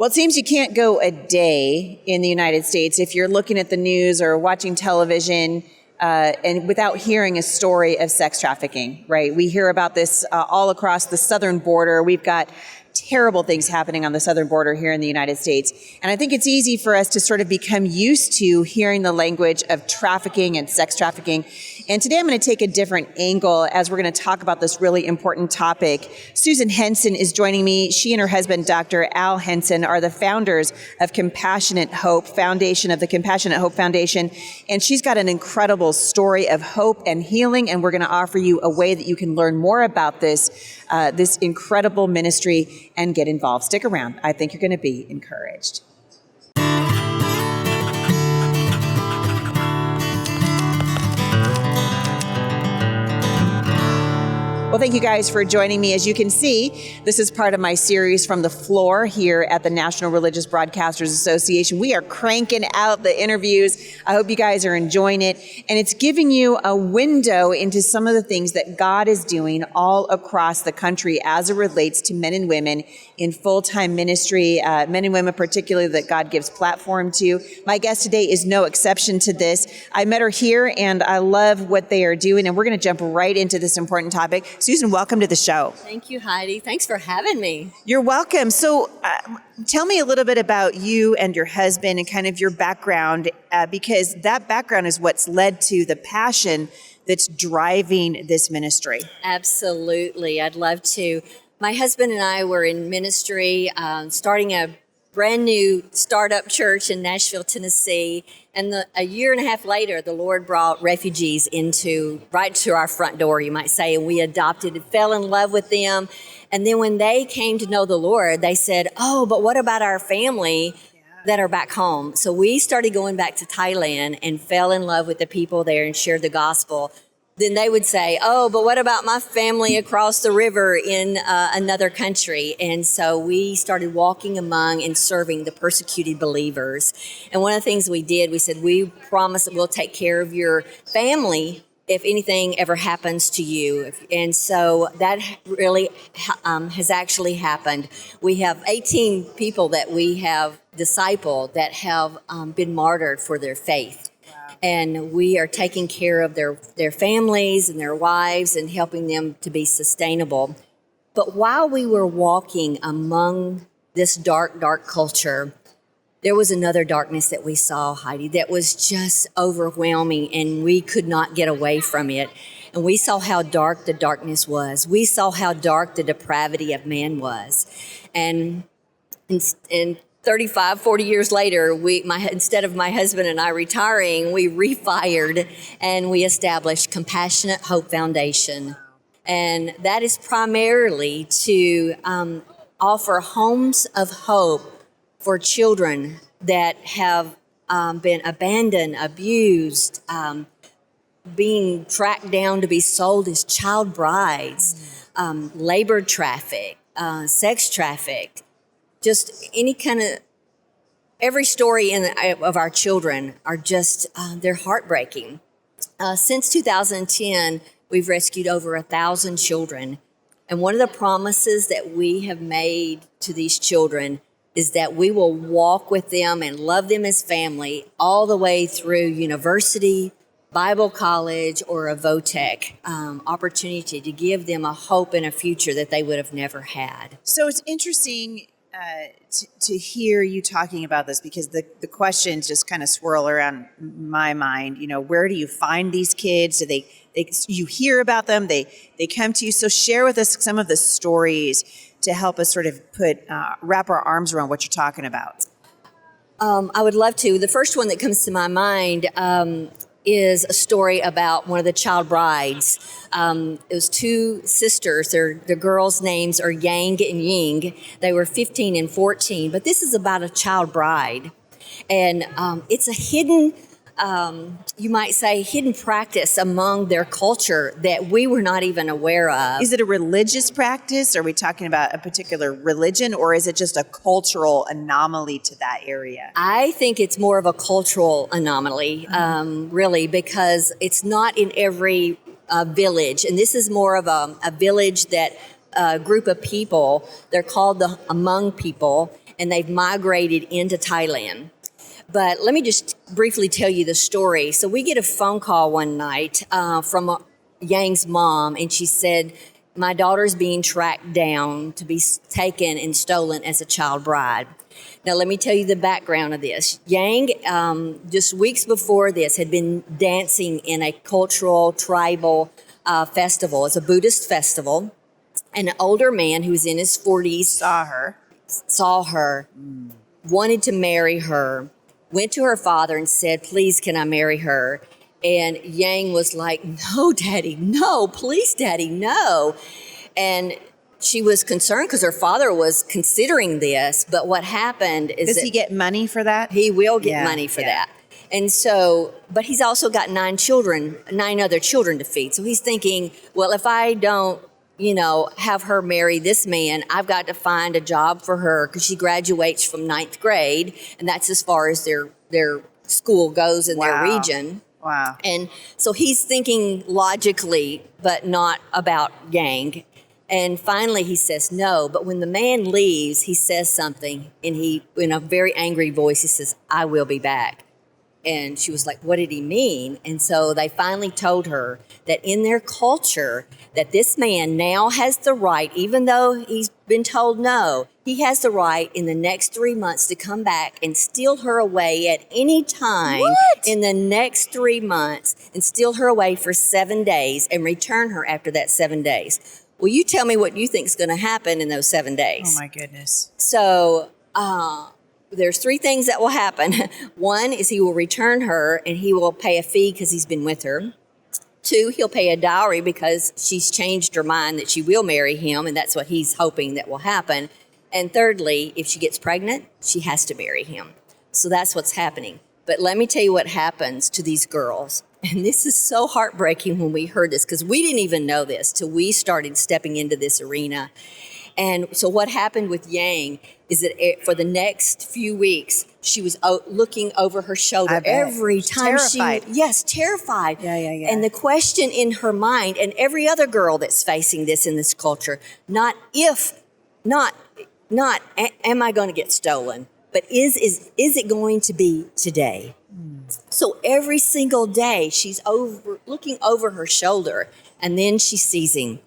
Well, it seems you can't go a day in the United States if you're looking at the news or watching television and without hearing a story of sex trafficking, right? We hear about this all across the southern border. We've got terrible things happening on the southern border here in the United States. And I think it's easy for us to sort of become used to hearing the language of trafficking and sex trafficking. And today I'm going to take a different angle as we're going to talk about this really important topic. Susan Henson is joining me. She and her husband, Dr. Al Henson, are the founders of Compassionate Hope Foundation, of the Compassionate Hope Foundation. And she's got an incredible story of hope and healing. And we're going to offer you a way that you can learn more about this incredible ministry and get involved. Stick around. I think you're going to be encouraged. Well, thank you guys for joining me. As you can see, this is part of my series From the Floor here at the National Religious Broadcasters Association. We are cranking out the interviews. I hope you guys are enjoying it. And it's giving you a window into some of the things that God is doing all across the country as it relates to men and women in full-time ministry, men and women particularly that God gives platform to. My guest today is no exception to this. I met her here and I love what they are doing. And we're going to jump right into this important topic. Susan, welcome to the show. Thank you, Heidi. Thanks for having me. You're welcome. So tell me a little bit about you and your husband and kind of your background, because that background is what's led to the passion that's driving this ministry. Absolutely. I'd love to. My husband and I were in ministry, starting a brand new startup church in Nashville, Tennessee. And a year and a half later, the Lord brought refugees right to our front door, you might say, and we adopted and fell in love with them. And then when they came to know the Lord, they said, oh, but what about our family that are back home? So we started going back to Thailand and fell in love with the people there and shared the gospel. Then they would say, oh, but what about my family across the river in another country? And so we started walking among and serving the persecuted believers. And one of the things we did, we said, we promise that we'll take care of your family if anything ever happens to you. And so that really has actually happened. We have 18 people that we have discipled that have been martyred for their faith. And we are taking care of their families and their wives and helping them to be sustainable. But while we were walking among this dark, dark culture, there was another darkness that we saw, Heidi, that was just overwhelming, and we could not get away from it. And we saw how dark the darkness was. We saw how dark the depravity of man was. And 35, 40 years later, instead of my husband and I retiring, we refired and we established Compassionate Hope Foundation. And that is primarily to offer homes of hope for children that have been abandoned, abused, being tracked down to be sold as child brides, labor trafficked, sex trafficked. Just any kind of, every story of our children are just, they're heartbreaking. Since 2010, we've rescued over 1,000 children. And one of the promises that we have made to these children is that we will walk with them and love them as family all the way through university, Bible college, or a VOTEC opportunity to give them a hope and a future that they would have never had. So it's interesting to hear you talking about this, because the questions just kind of swirl around my mind. You know, where do you find these kids? Do you hear about them? They come to you. So share with us some of the stories to help us sort of wrap our arms around what you're talking about. I would love to. The first one that comes to my mind is a story about one of the child brides. It was two sisters. Their girls' names are Yang and Ying. They were 15 and 14, but this is about a child bride. And it's a hidden, you might say, hidden practice among their culture that we were not even aware of. Is it a religious practice? Are we talking about a particular religion, or is it just a cultural anomaly to that area? I think it's more of a cultural anomaly, really, because it's not in every village. And this is more of a village that a group of people, they're called the Hmong people, and they've migrated into Thailand. But let me just briefly tell you the story. So we get a phone call one night from Yang's mom, and she said, my daughter's being tracked down to be taken and stolen as a child bride. Now, let me tell you the background of this. Yang, just weeks before this, had been dancing in a cultural, tribal festival. It's a Buddhist festival. An older man who was in his 40s saw her, wanted to marry her, went to her father and said, please, can I marry her? And Yang was like, no, Daddy, no, please, Daddy, no. And she was concerned because her father was considering this. But what happened is Does he get money for that? He will get money for that. And so, but he's also got 9 other children to feed. So he's thinking, well, if I don't, have her marry this man, I've got to find a job for her because she graduates from 9th grade. And that's as far as their school goes in their region. Wow. And so he's thinking logically, but not about Yang. And finally he says no. But when the man leaves, he says something, and in a very angry voice, he says, I will be back. And she was like, what did he mean? And so they finally told her that in their culture, that this man now has the right, even though he's been told no, he has the right in the next 3 months to come back and steal her away at any time in the next 3 months, and steal her away for 7 days and return her after that 7 days. Well, you tell me what you think is going to happen in those 7 days. Oh, my goodness. So, there's 3 things that will happen. One is he will return her and he will pay a fee because he's been with her. 2, he'll pay a dowry because she's changed her mind that she will marry him, and that's what he's hoping that will happen. And thirdly, if she gets pregnant, she has to marry him. So that's what's happening. But let me tell you what happens to these girls. And this is so heartbreaking when we heard this, because we didn't even know this till we started stepping into this arena. And so what happened with Yang is that for the next few weeks, she was looking over her shoulder every time. Terrified. Terrified. Yeah. And the question in her mind, and every other girl that's facing this in this culture, not am I going to get stolen, but is it going to be today? So every single day she's looking over her shoulder, and then she sees him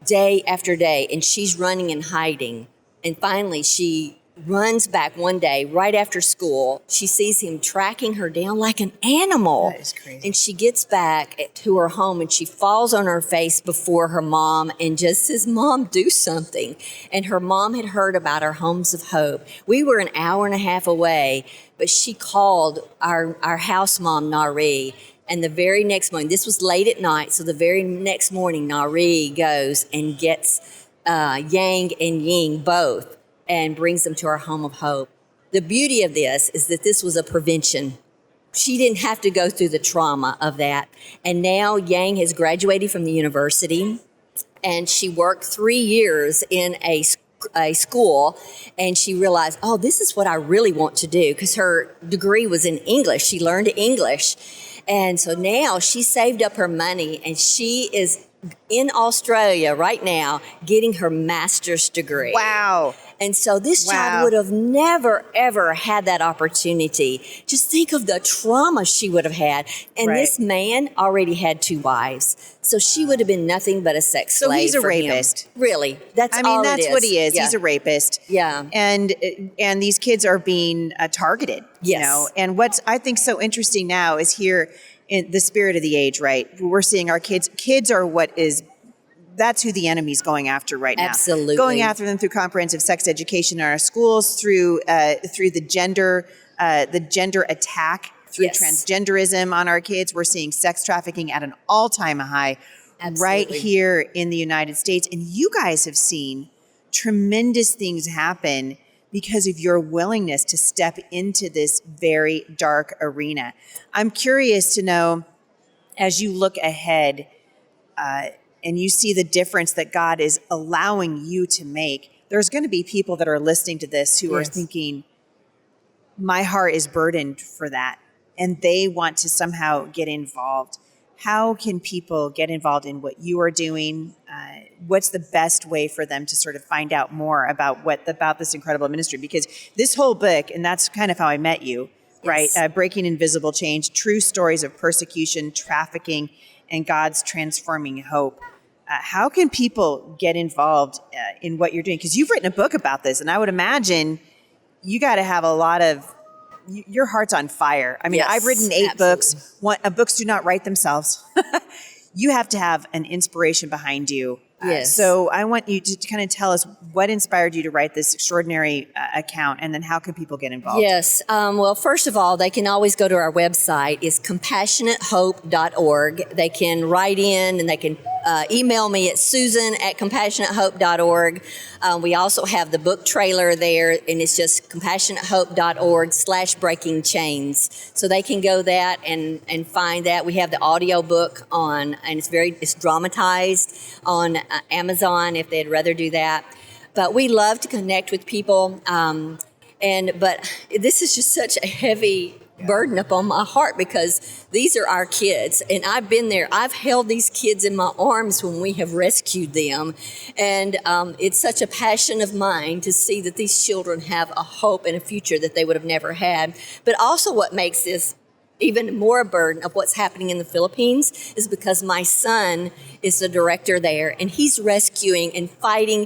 day after day, and she's running and hiding. And finally she runs back one day right after school. She sees him tracking her down like an animal. That is crazy. And she gets back to her home, and she falls on her face before her mom and just says, Mom, do something. And her mom had heard about our Homes of Hope. We were an hour and a half away, but she called our house mom, Nari. And the very next morning, this was late at night, so the very next morning, Nari goes and gets Yang and Ying both and brings them to our Home of Hope. The beauty of this is that this was a prevention. She didn't have to go through the trauma of that. And now Yang has graduated from the university, and she worked 3 years in a school, and she realized, oh, this is what I really want to do, because her degree was in English. She learned English. And so now she saved up her money, and she is in Australia right now getting her master's degree. Wow. And so this child would have never, ever had that opportunity. Just think of the trauma she would have had. And this man already had 2 wives. So she would have been nothing but a sex slave. So he's a for rapist. Him. Really. That's I mean, all that's it is. what he is. Yeah. He's a rapist. Yeah. And these kids are being targeted. Yes. You know? And what's I think so interesting now is here in the spirit of the age, right? We're seeing our kids. Kids are that's who the enemy's going after right now. Absolutely. Going after them through comprehensive sex education in our schools, through the gender attack, through transgenderism on our kids. We're seeing sex trafficking at an all-time high right here in the United States. And you guys have seen tremendous things happen because of your willingness to step into this very dark arena. I'm curious to know, as you look ahead, and you see the difference that God is allowing you to make, there's going to be people that are listening to this who are thinking, my heart is burdened for that, and they want to somehow get involved. how can people get involved in what you are doing? What's the best way for them to sort of find out more about this incredible ministry? Because this whole book, and that's kind of how I met you, right? Breaking Invisible Change, True Stories of Persecution, Trafficking, and God's Transforming Hope. How can people get involved in what you're doing? Because you've written a book about this, and I would imagine you got to have a lot of, your heart's on fire. I mean, Yes, I've written 8 absolutely. books. Books do not write themselves. You have to have an inspiration behind you. Yes. So I want you to kind of tell us what inspired you to write this extraordinary account, and then how can people get involved? Yes. Well, first of all, they can always go to our website. It's compassionatehope.org. They can write in and they can email me at susan@compassionatehope.org. We also have the book trailer there, and it's just compassionatehope.org/breakingchains. So they can go that and find that. We have the audio book on, and it's dramatized on Amazon if they'd rather do that. But we love to connect with people. But this is just such a heavy burden upon my heart because these are our kids, and I've been there. I've held these kids in my arms when we have rescued them, and it's such a passion of mine to see that these children have a hope and a future that they would have never had. But also what makes this even more a burden of what's happening in the Philippines is because my son is the director there, and he's rescuing and fighting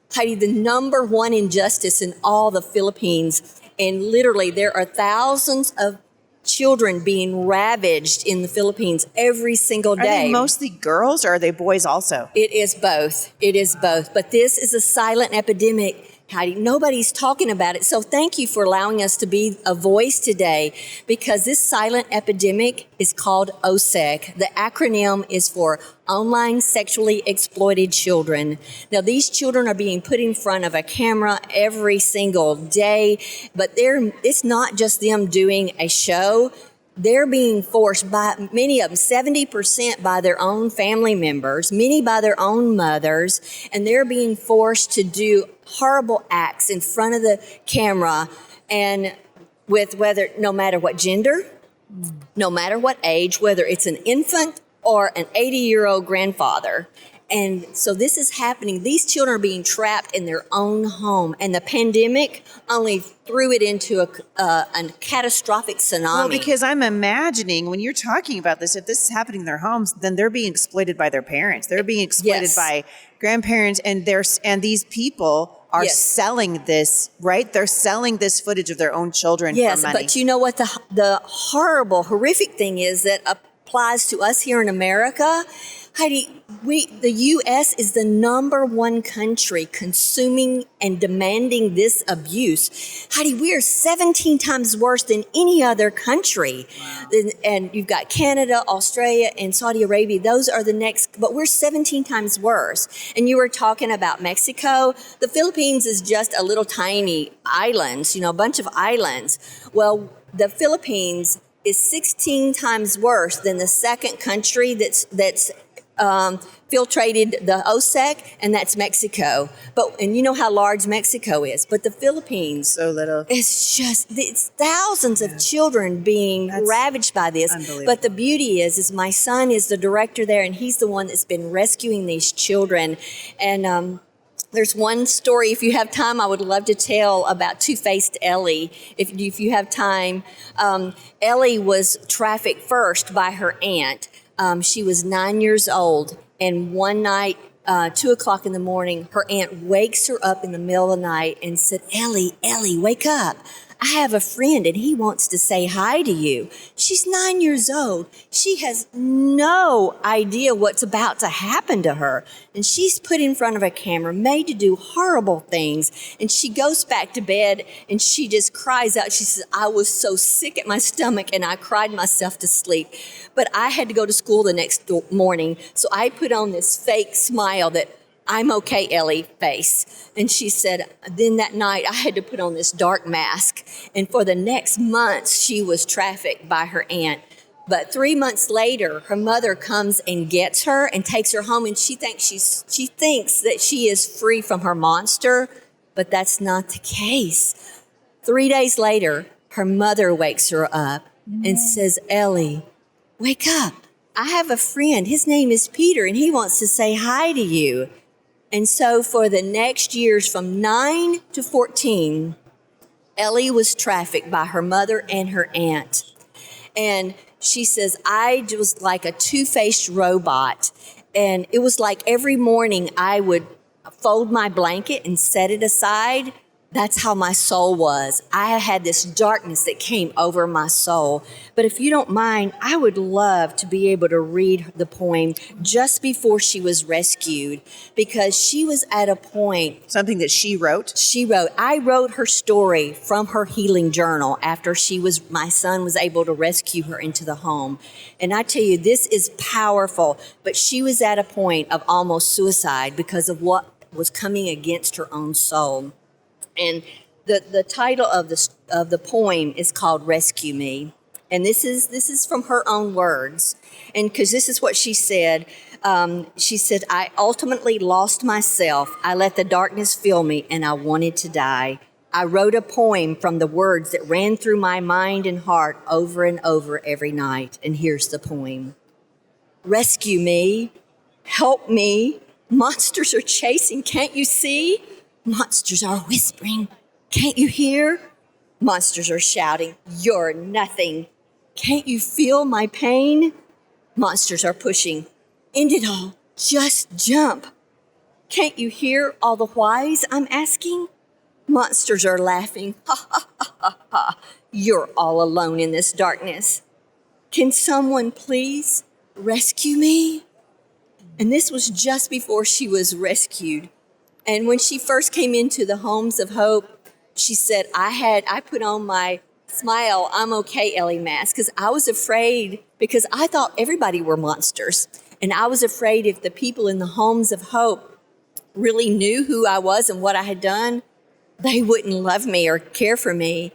the number one injustice in all the Philippines. And literally, there are thousands of children being ravaged in the Philippines every single day. Are they mostly girls, or are they boys also? It is both. It is both. But this is a silent epidemic, Heidi. Nobody's talking about it. So thank you for allowing us to be a voice today, because this silent epidemic is called OSEC. The acronym is for Online Sexually Exploited Children. Now, these children are being put in front of a camera every single day, but it's not just them doing a show. They're being forced by many of them, 70% by their own family members, many by their own mothers, and they're being forced to do horrible acts in front of the camera, and no matter what gender, no matter what age, whether it's an infant or an 80-year-old grandfather. And so this is happening. These children are being trapped in their own home, and the pandemic only threw it into a catastrophic tsunami. Well, because I'm imagining when you're talking about this, if this is happening in their homes, then they're being exploited by their parents. They're being exploited by grandparents, and these people are selling this, right? They're selling this footage of their own children for money. Yes, but you know what the horrible, horrific thing is that applies to us here in America? Heidi, the U.S. is the number one country consuming and demanding this abuse. Heidi, we are 17 times worse than any other country. Wow. And you've got Canada, Australia, and Saudi Arabia. Those are the next, but we're 17 times worse. And you were talking about Mexico. The Philippines is just a little tiny islands, a bunch of islands. Well, the Philippines is 16 times worse than the second country that's filtrated the OSEC, and that's Mexico. And you know how large Mexico is, but the Philippines, so little. It's thousands of children being ravaged by this. But the beauty is my son is the director there, and he's the one that's been rescuing these children. And there's one story, if you have time, I would love to tell about Twofaced Ellie. If you have time, Ellie was trafficked first by her aunt. She was 9 years old, and one night, 2 o'clock in the morning, her aunt wakes her up in the middle of the night and said, Ellie, wake up. I have a friend, and he wants to say hi to you. She's 9 years old. She has no idea what's about to happen to her. And she's put in front of a camera, made to do horrible things. And she goes back to bed, and she just cries out. She says, I was so sick at my stomach, and I cried myself to sleep. But I had to go to school the next morning, so I put on this fake smile that I'm okay, Ellie face. And she said, then that night I had to put on this dark mask. And for the next months, she was trafficked by her aunt. But 3 months later, her mother comes and gets her and takes her home, and she thinks that she is free from her monster, but that's not the case. 3 days later, her mother wakes her up and says, Ellie, wake up. I have a friend. His name is Peter, and he wants to say hi to you. And so for the next years, from 9 to 14, Ellie was trafficked by her mother and her aunt. And she says, I was like a two-faced robot. And it was like every morning I would fold my blanket and set it aside. That's how my soul was. I had this darkness that came over my soul. But if you don't mind, I would love to be able to read the poem just before she was rescued, because she was at a point. Something that she wrote? I wrote her story from her healing journal after my son was able to rescue her into the home. And I tell you, this is powerful. But she was at a point of almost suicide because of what was coming against her own soul. And the title of the poem is called "Rescue Me," and this is from her own words. And because this is what she said, "I ultimately lost myself. I let the darkness fill me, and I wanted to die. I wrote a poem from the words that ran through my mind and heart over and over every night." And here's the poem: "Rescue me, help me. Monsters are chasing. Can't you see? Monsters are whispering. Can't you hear? Monsters are shouting, you're nothing. Can't you feel my pain? Monsters are pushing. End it all. Just jump. Can't you hear all the whys I'm asking? Monsters are laughing. Ha, ha, ha, ha, ha. You're all alone in this darkness. Can someone please rescue me?" And this was just before she was rescued. And when she first came into the Homes of Hope, she said, I put on my Smile, I'm okay, Ellie mask, because I was afraid, because I thought everybody were monsters. And I was afraid if the people in the Homes of Hope really knew who I was and what I had done, they wouldn't love me or care for me.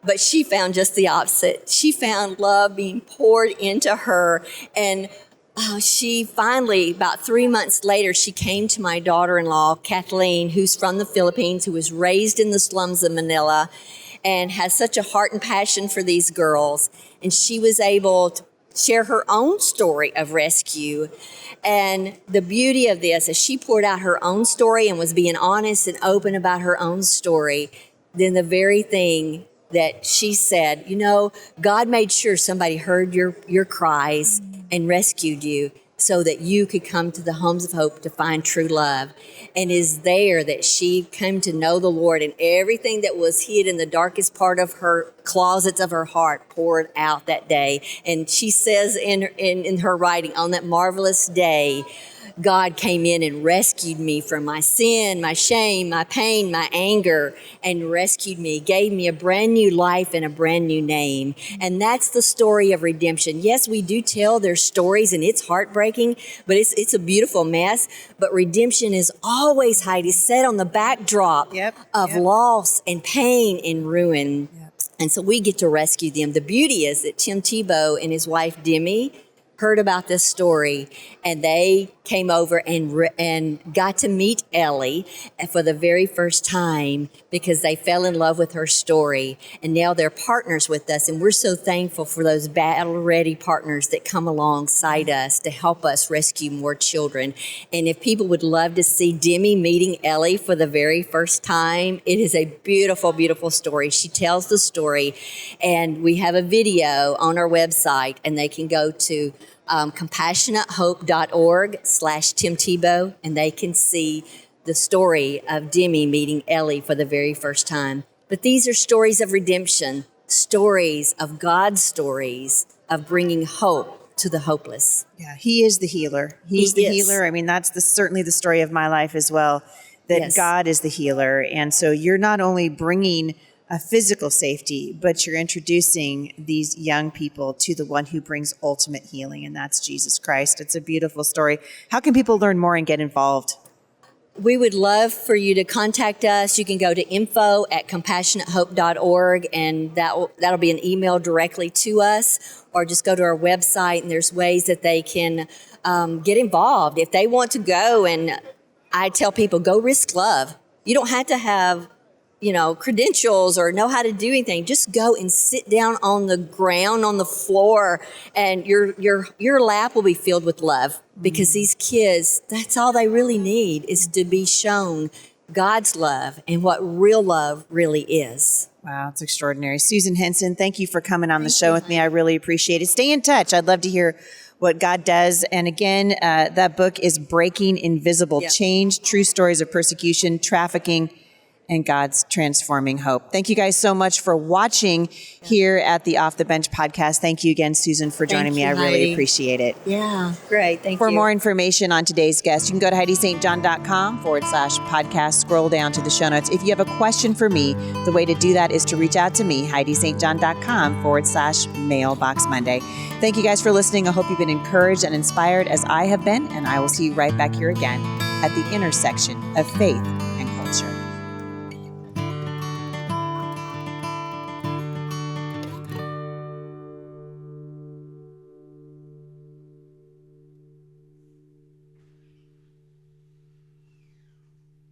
But she found just the opposite. She found love being poured into her. And she finally, about 3 months later, she came to my daughter-in-law, Kathleen, who's from the Philippines, who was raised in the slums of Manila and has such a heart and passion for these girls. And she was able to share her own story of rescue. And the beauty of this, as she poured out her own story and was being honest and open about her own story, then the very thing that she said, God made sure somebody heard your cries and rescued you so that you could come to the Homes of Hope to find true love. And is there that she came to know the Lord, and everything that was hid in the darkest part of her closets of her heart poured out that day. And she says in her writing, on that marvelous day, God came in and rescued me from my sin, my shame, my pain, my anger, and rescued me, gave me a brand new life and a brand new name. And that's the story of redemption. Yes, we do tell their stories, and it's heartbreaking, but it's a beautiful mess. But redemption is always, Heidi, set on the backdrop of loss and pain and ruin. Yep. And so we get to rescue them. The beauty is that Tim Tebow and his wife, Demi, heard about this story, and they came over and got to meet Ellie for the very first time because they fell in love with her story. And now they're partners with us, and we're so thankful for those battle-ready partners that come alongside us to help us rescue more children. And if people would love to see Demi meeting Ellie for the very first time, it is a beautiful, beautiful story. She tells the story, and we have a video on our website, and they can go to compassionatehope.org/Tim Tebow, and they can see the story of Demi meeting Ellie for the very first time. But these are stories of redemption, stories of God's stories of bringing hope to the hopeless. Yeah, He is the healer. He's the healer. I mean, that's certainly the story of my life as well, that God is the healer. And so you're not only bringing a physical safety, but you're introducing these young people to the one who brings ultimate healing, and that's Jesus Christ. It's a beautiful story. How can people learn more and get involved? We would love for you to contact us. You can go to info@compassionatehope.org, and that'll be an email directly to us, or just go to our website, and there's ways that they can get involved. If they want to go, and I tell people, go risk love. You don't have to have credentials or know how to do anything. Just go and sit down on the ground, on the floor, and your lap will be filled with love, because these kids, that's all they really need, is to be shown God's love and what real love really is. Wow, it's extraordinary. Susan Henson, thank you for coming on the show with me. I really appreciate it. Stay in touch. I'd love to hear what God does. And again, that book is Breaking Invisible Change, True Stories of Persecution, Trafficking, and God's Transforming Hope. Thank you guys so much for watching here at the Off the Bench podcast. Thank you again, Susan, for joining me. I really appreciate it. Yeah, great. Thank you. For more information on today's guest, you can go to HeidiSt.John.com/podcast. Scroll down to the show notes. If you have a question for me, the way to do that is to reach out to me, HeidiSt.John.com/mailbox Monday. Thank you guys for listening. I hope you've been encouraged and inspired as I have been, and I will see you right back here again at the intersection of faith